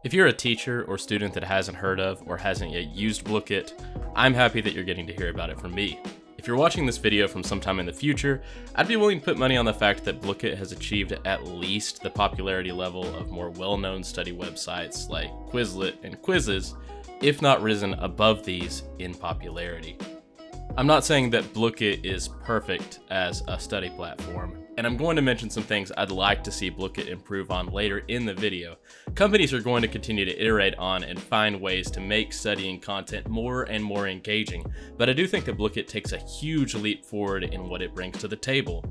If you're a teacher or student that hasn't heard of or hasn't yet used Blooket, I'm happy that you're getting to hear about it from me. If you're watching this video from sometime in the future, I'd be willing to put money on the fact that Blooket has achieved at least the popularity level of more well-known study websites like Quizlet and Quizzes, if not risen above these in popularity. I'm not saying that Blooket is perfect as a study platform, and I'm going to mention some things I'd like to see Blooket improve on later in the video. Companies are going to continue to iterate on and find ways to make studying content more and more engaging, but I do think that Blooket takes a huge leap forward in what it brings to the table.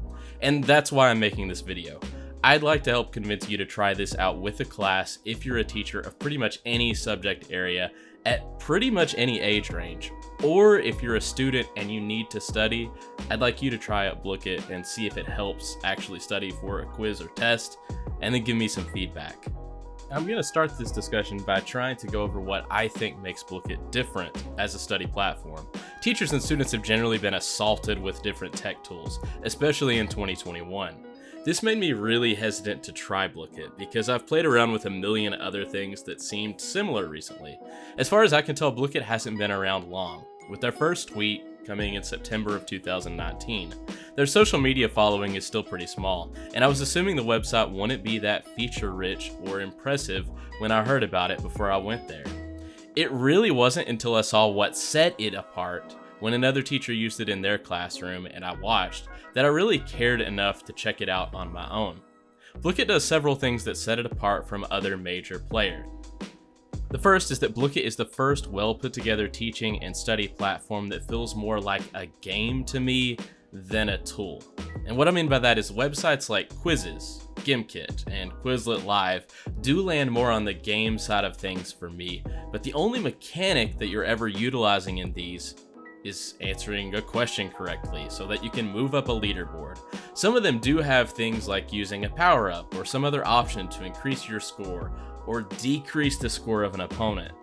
And that's why I'm making this video. I'd like to help convince you to try this out with a class if you're a teacher of pretty much any subject area at pretty much any age range. Or if you're a student and you need to study, I'd like you to try out Blooket and see if it helps actually study for a quiz or test, and then give me some feedback. I'm going to start this discussion by trying to go over what I think makes Blooket different as a study platform. Teachers and students have generally been assaulted with different tech tools, especially in 2021. This made me really hesitant to try Blooket because I've played around with a million other things that seemed similar recently. As far as I can tell, Blooket hasn't been around long, with their first tweet coming in September of 2019. Their social media following is still pretty small, and I was assuming the website wouldn't be that feature-rich or impressive when I heard about it before I went there. It really wasn't until I saw what set it apart when another teacher used it in their classroom and I watched, that I really cared enough to check it out on my own. Blooket does several things that set it apart from other major players. The first is that Blooket is the first well put together teaching and study platform that feels more like a game to me than a tool. And what I mean by that is websites like Quizzes, Gamification, and Quizlet Live do land more on the game side of things for me, but the only mechanic that you're ever utilizing in these is answering a question correctly so that you can move up a leaderboard. Some of them do have things like using a power-up or some other option to increase your score or decrease the score of an opponent.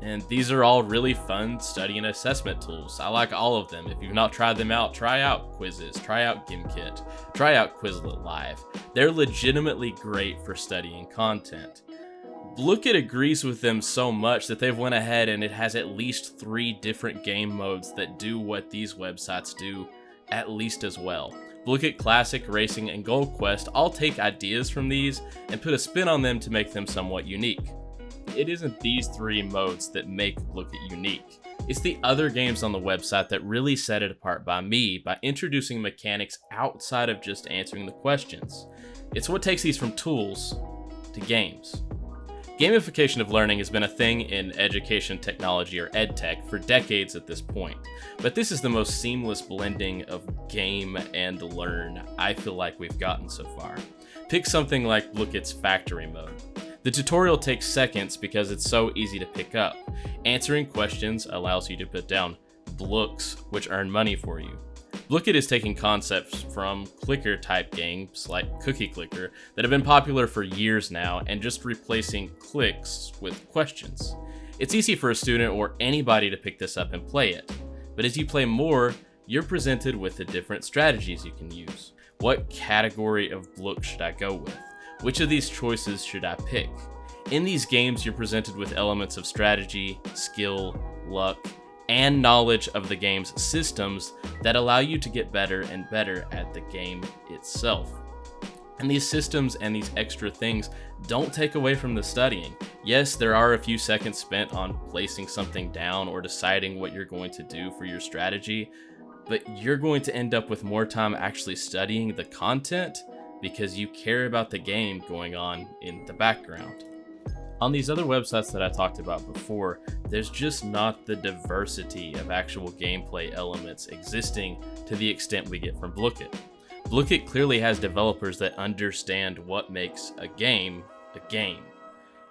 And these are all really fun study and assessment tools. I like all of them. If you've not tried them out, try out Quizzes, try out Gamification, try out Quizlet Live. They're legitimately great for studying content. Blooket agrees with them so much that they've went ahead and it has at least 3 different game modes that do what these websites do at least as well. Blooket Classic, Racing, and Gold Quest all take ideas from these and put a spin on them to make them somewhat unique. It isn't these 3 modes that make Blooket unique. It's the other games on the website that really set it apart by me by introducing mechanics outside of just answering the questions. It's what takes these from tools to games. Gamification of learning has been a thing in education technology or edtech for decades at this point, but this is the most seamless blending of game and learn I feel like we've gotten so far. Pick something like Blooket's factory mode. The tutorial takes seconds because it's so easy to pick up. Answering questions allows you to put down blooks, which earn money for you. Blooket is taking concepts from clicker type games like Cookie Clicker that have been popular for years now and just replacing clicks with questions. It's easy for a student or anybody to pick this up and play it, but as you play more, you're presented with the different strategies you can use. What category of blook should I go with? Which of these choices should I pick? In these games, you're presented with elements of strategy, skill, luck, and knowledge of the game's systems that allow you to get better and better at the game itself. And these systems and these extra things don't take away from the studying. Yes, there are a few seconds spent on placing something down or deciding what you're going to do for your strategy, but you're going to end up with more time actually studying the content because you care about the game going on in the background. On these other websites that I talked about before, there's just not the diversity of actual gameplay elements existing to the extent we get from Blooket. Blooket clearly has developers that understand what makes a game,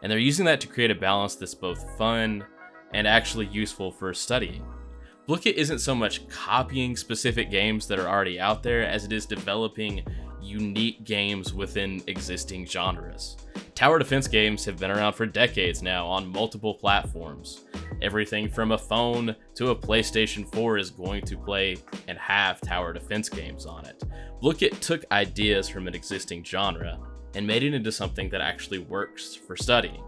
and they're using that to create a balance that's both fun and actually useful for studying. Blooket isn't so much copying specific games that are already out there as it is developing unique games within existing genres. Tower defense games have been around for decades now on multiple platforms. Everything from a phone to a PlayStation 4 is going to play and have tower defense games on it. Blooket took ideas from an existing genre and made it into something that actually works for studying.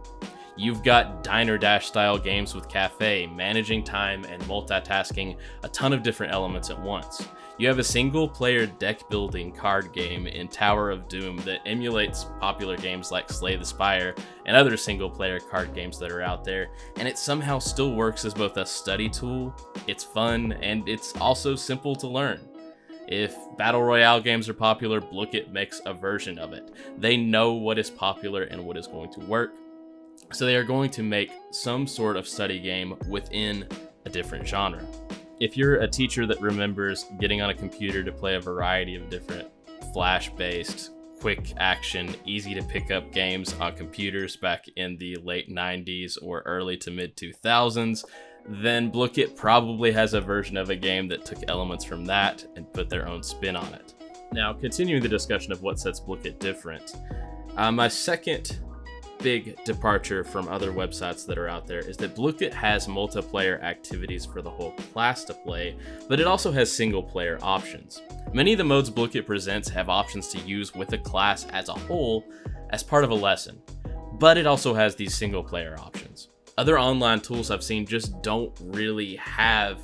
You've got Diner Dash style games with cafe, managing time and multitasking a ton of different elements at once. You have a single player deck building card game in Tower of Doom that emulates popular games like Slay the Spire and other single player card games that are out there, and it somehow still works as both a study tool, it's fun, and it's also simple to learn. If Battle Royale games are popular, Blooket makes a version of it. They know what is popular and what is going to work, so they are going to make some sort of study game within a different genre. If you're a teacher that remembers getting on a computer to play a variety of different flash-based, quick action, easy to pick up games on computers back in the late 90s or early to mid 2000s, then Blooket probably has a version of a game that took elements from that and put their own spin on it. Now, continuing the discussion of what sets Blooket different, my second big departure from other websites that are out there is that Blooket has multiplayer activities for the whole class to play, but it also has single player options. Many of the modes Blooket presents have options to use with the class as a whole as part of a lesson, but it also has these single player options. Other online tools I've seen just don't really have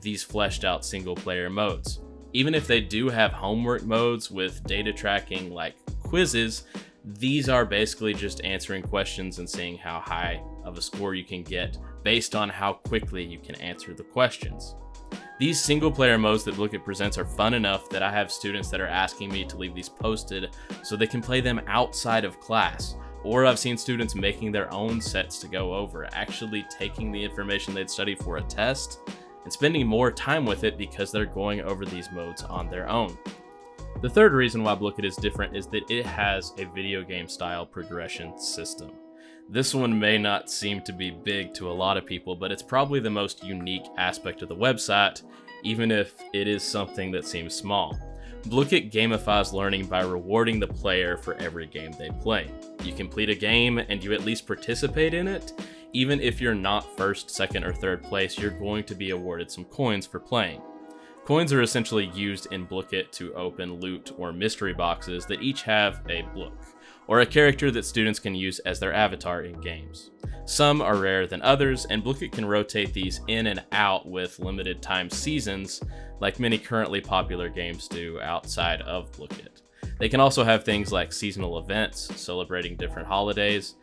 these fleshed out single player modes. Even if they do have homework modes with data tracking like quizzes, these are basically just answering questions and seeing how high of a score you can get based on how quickly you can answer the questions. These single player modes that Blooket presents are fun enough that I have students that are asking me to leave these posted so they can play them outside of class. Or I've seen students making their own sets to go over, actually taking the information they'd studied for a test and spending more time with it because they're going over these modes on their own. The third reason why Blooket is different is that it has a video game style progression system. This one may not seem to be big to a lot of people, but it's probably the most unique aspect of the website, even if it is something that seems small. Blooket gamifies learning by rewarding the player for every game they play. You complete a game and you at least participate in it. Even if you're not first, second, or third place, you're going to be awarded some coins for playing. Coins are essentially used in Blooket to open loot or mystery boxes that each have a Blook, or a character that students can use as their avatar in games. Some are rarer than others, and Blooket can rotate these in and out with limited time seasons, like many currently popular games do outside of Blooket. They can also have things like seasonal events, celebrating different holidays,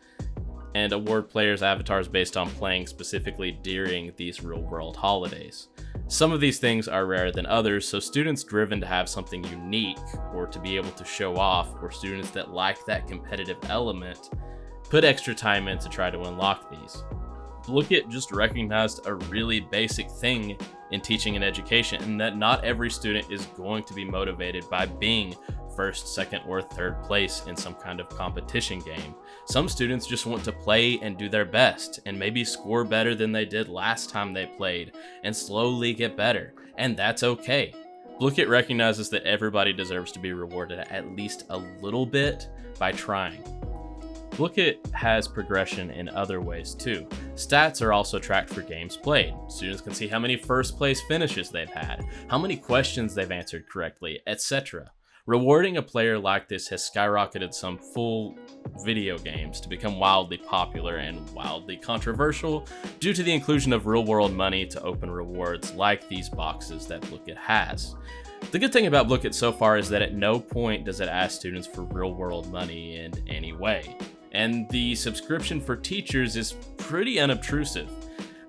and award players' avatars based on playing specifically during these real-world holidays. Some of these things are rarer than others, so students driven to have something unique or to be able to show off, or students that like that competitive element, put extra time in to try to unlock these. Blooket just recognized a really basic thing in teaching and education, and that not every student is going to be motivated by being first, second, or third place in some kind of competition game. Some students just want to play and do their best, and maybe score better than they did last time they played, and slowly get better, and that's okay. Blooket recognizes that everybody deserves to be rewarded at least a little bit by trying. Blooket has progression in other ways too. Stats are also tracked for games played. Students can see how many first place finishes they've had, how many questions they've answered correctly, etc. Rewarding a player like this has skyrocketed some full video games to become wildly popular and wildly controversial due to the inclusion of real-world money to open rewards like these boxes that Blooket has. The good thing about Blooket so far is that at no point does it ask students for real-world money in any way. And the subscription for teachers is pretty unobtrusive.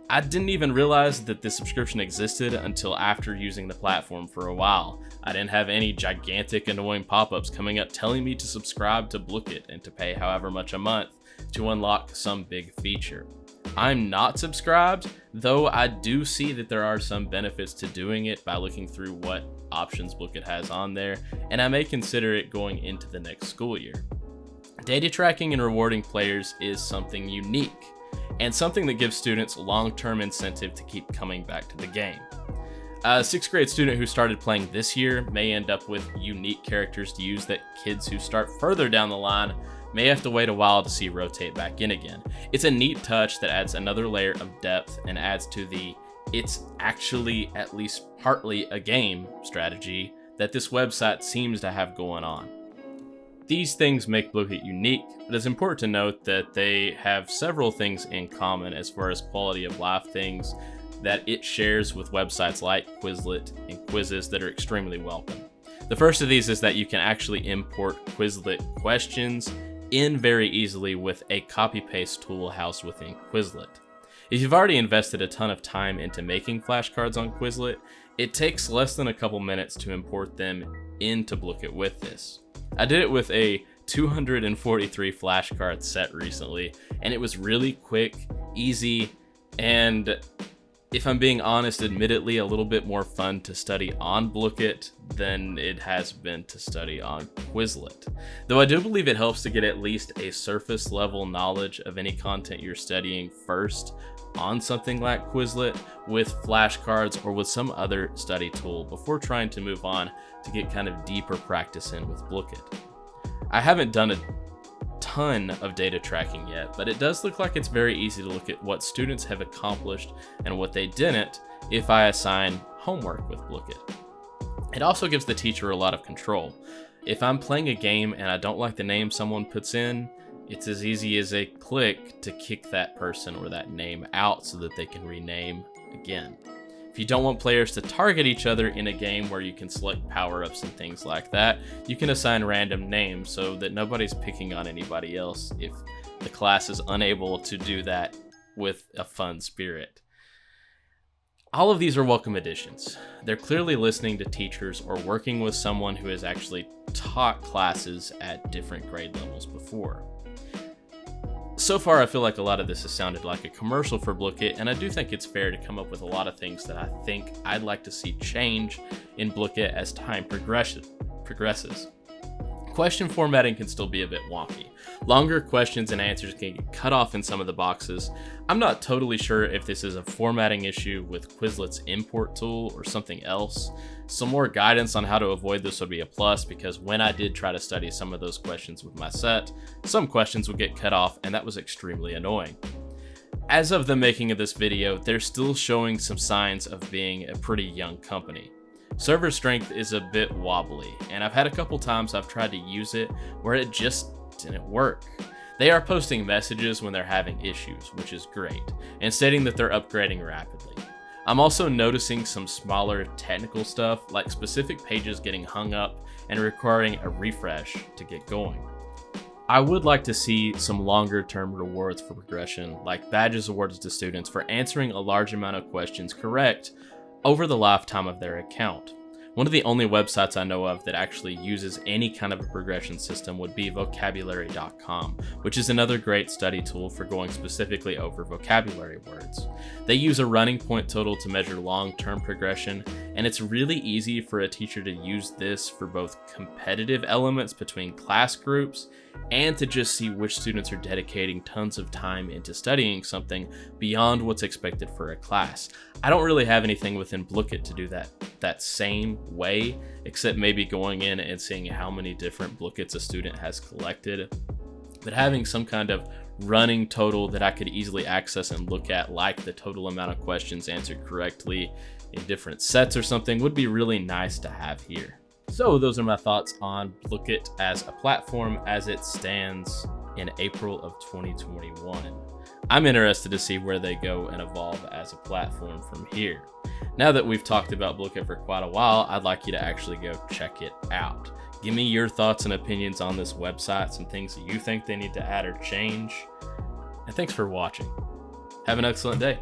I didn't even realize that this subscription existed until after using the platform for a while. I didn't have any gigantic annoying pop-ups coming up telling me to subscribe to Blooket and to pay however much a month to unlock some big feature. I'm not subscribed, though I do see that there are some benefits to doing it by looking through what options Blooket has on there, and I may consider it going into the next school year. Data tracking and rewarding players is something unique, and something that gives students long-term incentive to keep coming back to the game. A 6th grade student who started playing this year may end up with unique characters to use that kids who start further down the line may have to wait a while to see rotate back in again. It's a neat touch that adds another layer of depth and adds to the "it's actually at least partly a game" strategy that this website seems to have going on. These things make Blooket unique, but it's important to note that they have several things in common as far as quality of life things that it shares with websites like Quizlet and quizzes that are extremely welcome. The first of these is that you can actually import Quizlet questions in very easily with a copy-paste tool housed within Quizlet. If you've already invested a ton of time into making flashcards on Quizlet, it takes less than a couple minutes to import them into Blooket with this. I did it with a 243 flashcard set recently, and it was really quick, easy, and if I'm being honest, admittedly a little bit more fun to study on Blooket than it has been to study on Quizlet. Though I do believe it helps to get at least a surface level knowledge of any content you're studying first on something like Quizlet with flashcards or with some other study tool before trying to move on to get kind of deeper practice in with Blooket. I haven't done a ton of data tracking yet, but it does look like it's very easy to look at what students have accomplished and what they didn't if I assign homework with Blooket. It also gives the teacher a lot of control. If I'm playing a game and I don't like the name someone puts in, it's as easy as a click to kick that person or that name out so that they can rename again. If you don't want players to target each other in a game where you can select power-ups and things like that, you can assign random names so that nobody's picking on anybody else if the class is unable to do that with a fun spirit. All of these are welcome additions. They're clearly listening to teachers or working with someone who has actually taught classes at different grade levels before. So far, I feel like a lot of this has sounded like a commercial for Blooket, and I do think it's fair to come up with a lot of things that I think I'd like to see change in Blooket as time progresses. Question formatting can still be a bit wonky. Longer questions and answers can get cut off in some of the boxes. I'm not totally sure if this is a formatting issue with Quizlet's import tool or something else. Some more guidance on how to avoid this would be a plus, because when I did try to study some of those questions with my set, some questions would get cut off, and that was extremely annoying. As of the making of this video, they're still showing some signs of being a pretty young company. Server strength is a bit wobbly, and I've had a couple times I've tried to use it where it just didn't work. They are posting messages when they're having issues, which is great, and stating that they're upgrading rapidly. I'm also noticing some smaller technical stuff, like specific pages getting hung up and requiring a refresh to get going. I would like to see some longer term rewards for progression, like badges awarded to students for answering a large amount of questions correct over the lifetime of their account. One of the only websites I know of that actually uses any kind of a progression system would be vocabulary.com, which is another great study tool for going specifically over vocabulary words. They use a running point total to measure long-term progression, and it's really easy for a teacher to use this for both competitive elements between class groups and to just see which students are dedicating tons of time into studying something beyond what's expected for a class. I don't really have anything within Blooket to do that same way, except maybe going in and seeing how many different Blookets a student has collected. But having some kind of running total that I could easily access and look at, like the total amount of questions answered correctly in different sets or something, would be really nice to have here. So those are my thoughts on Blooket as a platform as it stands in April of 2021. I'm interested to see where they go and evolve as a platform from here. Now that we've talked about Blooket for quite a while, I'd like you to actually go check it out. Give me your thoughts and opinions on this website, some things that you think they need to add or change. And thanks for watching. Have an excellent day.